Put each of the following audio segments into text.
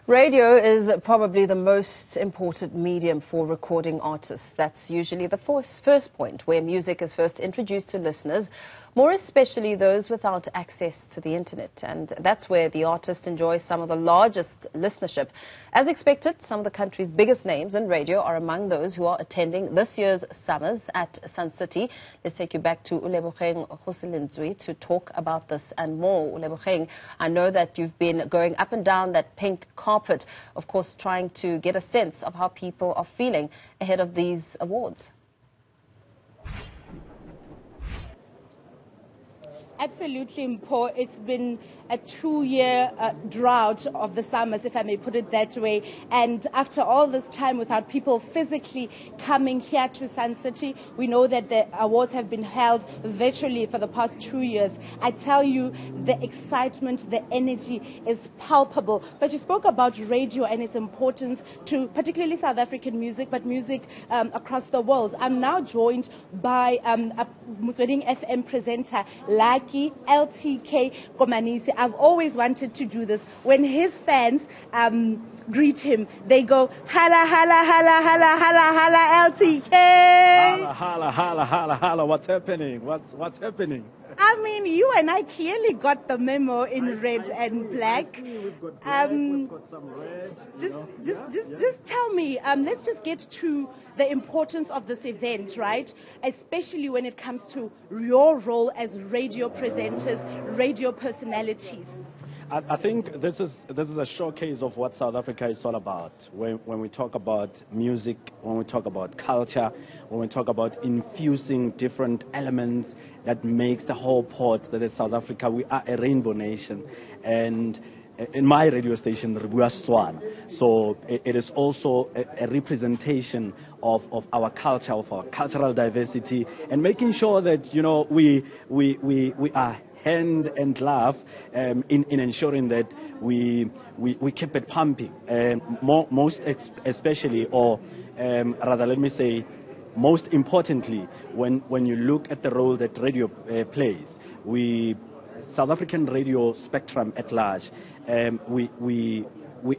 Radio is probably the most important medium for recording artists. That's usually the first point where music is first introduced to listeners, more especially those without access to the internet. And that's where the artist enjoys some of the largest listenership. As expected, some of the country's biggest names in radio are among those who are attending this year's Summers at Sun City. Let's take you back to Olebogeng, Kgosilentswe, to talk about this and more. Olebogeng, I know that you've been going up and down that pink carpet, of course, trying to get a sense of how people are feeling ahead of these awards. Absolutely, Mpo. It's been a 2-year drought of the summers, if I may put it that way. And after all this time without people physically coming here to Sun City, we know that the awards have been held virtually for the past 2 years. I tell you, the excitement, the energy is palpable. But you spoke about radio and its importance to particularly South African music, but music across the world. I'm now joined by a Newzroom FM presenter, Lucky LTK Komanisi. I've always wanted to do this. When his fans greet him, they go, "Hala, hala, hala, hala, hala, hala, LTK." Hala, hala, hala, hala, hala. What's happening? What's happening? I mean, you and I clearly got the memo in red and black. We've got black, we've got some red. Just tell me, let's just get to the importance of this event, right? Especially when it comes to your role as radio presenters, radio personalities. I think this is a showcase of what South Africa is all about. When we talk about music, when we talk about culture, when we talk about infusing different elements that makes the whole pot that is South Africa. We are a rainbow nation, and in my radio station, we are Swan. So it is also a representation of our culture, of our cultural diversity, and making sure that we are hand and glove in ensuring that we keep it pumping, most especially, or rather let me say, most importantly, when you look at the role that radio plays, South African radio spectrum at large, we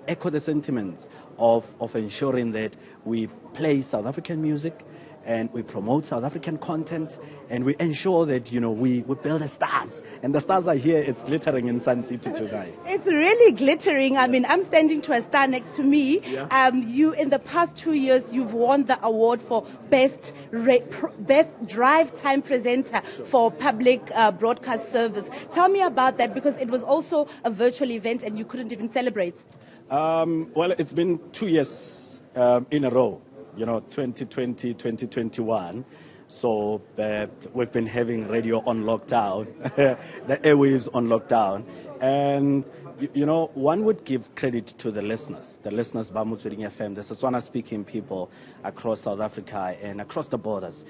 echo the sentiments of ensuring that we play South African music, and we promote South African content, and we ensure that, we build the stars. And the stars are here. It's glittering in Sun City tonight. It's really glittering. I mean, I'm standing to a star next to me. Yeah. You, in the past 2 years, you've won the award for Best Drive Time Presenter for Public Broadcast Service. Tell me about that, because it was also a virtual event and you couldn't even celebrate. Well, it's been 2 years in a row. 2020, 2021. So we've been having radio on lockdown, the airwaves on lockdown. And, one would give credit to the listeners by Newzroom FM, the Setswana-speaking people across South Africa and across the borders,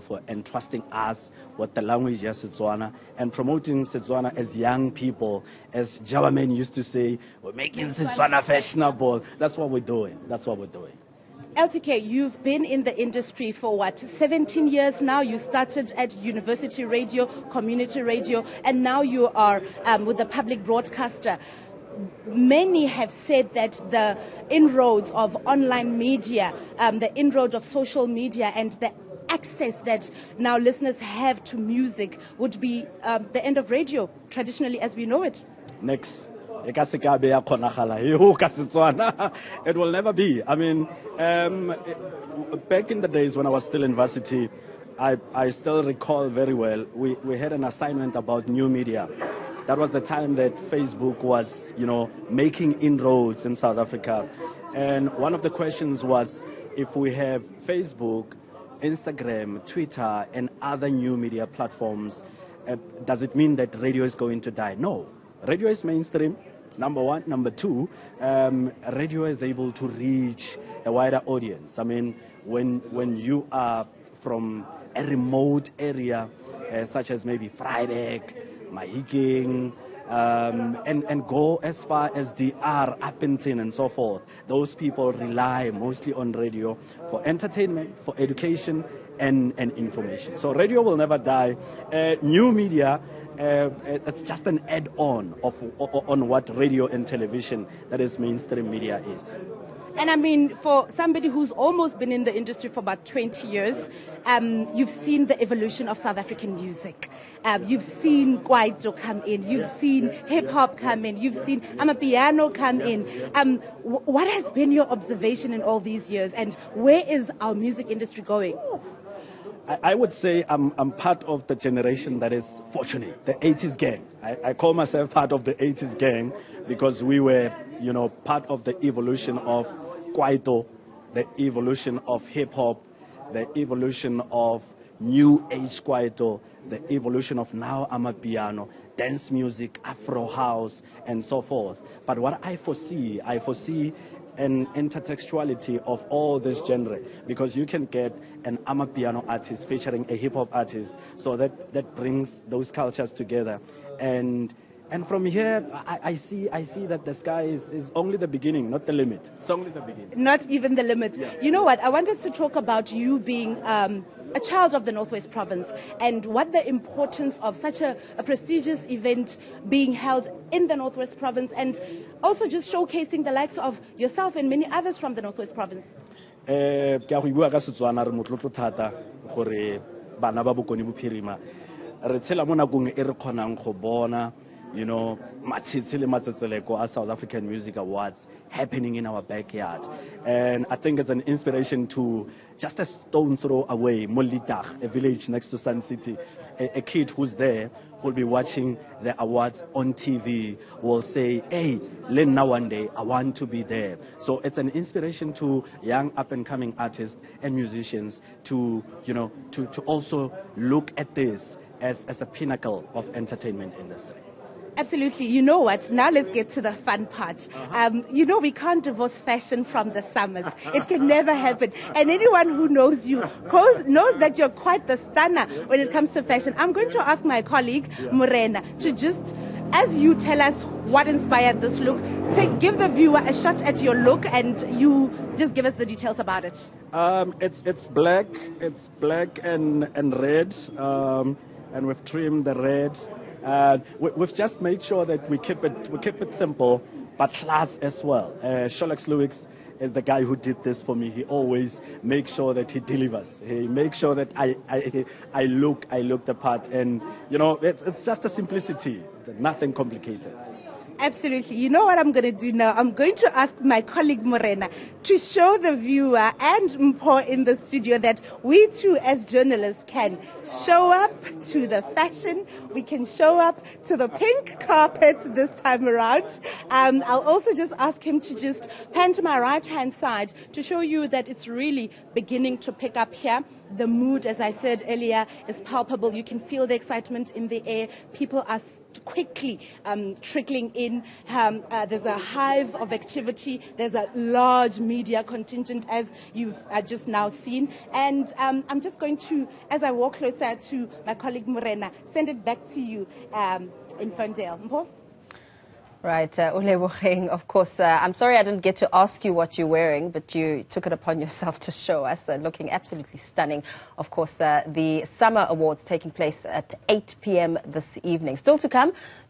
for entrusting us with the language of Setswana and promoting Setswana as young people. As Jawamen used to say, we're making Setswana fashionable. That's what we're doing. LTK, you've been in the industry for 17 years now. You started at university radio, community radio, and now you are with the public broadcaster. Many have said that the inroads of online media, the inroads of social media, and the access that now listeners have to music would be the end of radio, traditionally as we know it. Next. It will never be. I mean, back in the days when I was still in varsity, I still recall very well, we had an assignment about new media. That was the time that Facebook was, making inroads in South Africa. And one of the questions was, if we have Facebook, Instagram, Twitter, and other new media platforms, does it mean that radio is going to die? No. Radio is mainstream, number one. Number two, radio is able to reach a wider audience. I mean, when you are from a remote area, such as maybe Vryburg, Mahikeng, and go as far as DR, Appington, and so forth, those people rely mostly on radio for entertainment, for education, and information. So radio will never die. New media it's just an add-on on what radio and television, that is mainstream media, is. And I mean, for somebody who's almost been in the industry for about 20 years, you've seen the evolution of South African music. You've seen kwaito come in, you've seen hip-hop come in, you've seen amapiano come in. What has been your observation in all these years, and where is our music industry going? I would say I'm part of the generation that is fortunate, the 80s gang. I call myself part of the 80s gang because we were, part of the evolution of kwaito, the evolution of hip-hop, the evolution of new age kwaito, the evolution of now amapiano, dance music, Afro house, and so forth. But what I foresee an intertextuality of all this genre, because you can get an amapiano artist featuring a hip-hop artist, so that brings those cultures together. And from here, I see that the sky is only the beginning, not the limit. It's only the beginning. Not even the limit. Yeah. You know what? I want us to talk about you being a child of the Northwest Province and what the importance of such a prestigious event being held in the Northwest Province, and also just showcasing the likes of yourself and many others from the Northwest Province. South African Music Awards happening in our backyard. And I think it's an inspiration to just a stone throw away, Molitach, a village next to Sun City. A kid who's there will be watching the awards on TV, will say, hey, Lena, one day I want to be there. So it's an inspiration to young up-and-coming artists and musicians to also look at this as a pinnacle of entertainment industry. Absolutely. You know what? Now let's get to the fun part. We can't divorce fashion from the summers. It can never happen. And anyone who knows you knows that you're quite the stunner when it comes to fashion. I'm going to ask my colleague, Morena, to just, as you tell us what inspired this look, give the viewer a shot at your look and you just give us the details about it. It's black and red, and we've trimmed the red. We've just made sure that we keep it simple, but class as well. Sholex Lewis is the guy who did this for me. He always makes sure that he delivers. He makes sure that I look the part, and it's just a simplicity, nothing complicated. Absolutely. You know what I'm going to do now? I'm going to ask my colleague Morena to show the viewer and Mpho in the studio that we too as journalists can show up to the fashion. We can show up to the pink carpet this time around. I'll also just ask him to just pan to my right-hand side to show you that it's really beginning to pick up here. The mood, as I said earlier, is palpable. You can feel the excitement in the air. People are quickly trickling in. There's a hive of activity. There's a large media contingent, as you've just now seen. And I'm just going to, as I walk closer to my colleague Morena, send it back to you in Ferndale. Mpho? Right, Olebogeng, of course, I'm sorry I didn't get to ask you what you're wearing, but you took it upon yourself to show us, looking absolutely stunning. Of course, the Summer Awards taking place at 8 p.m. this evening. Still to come,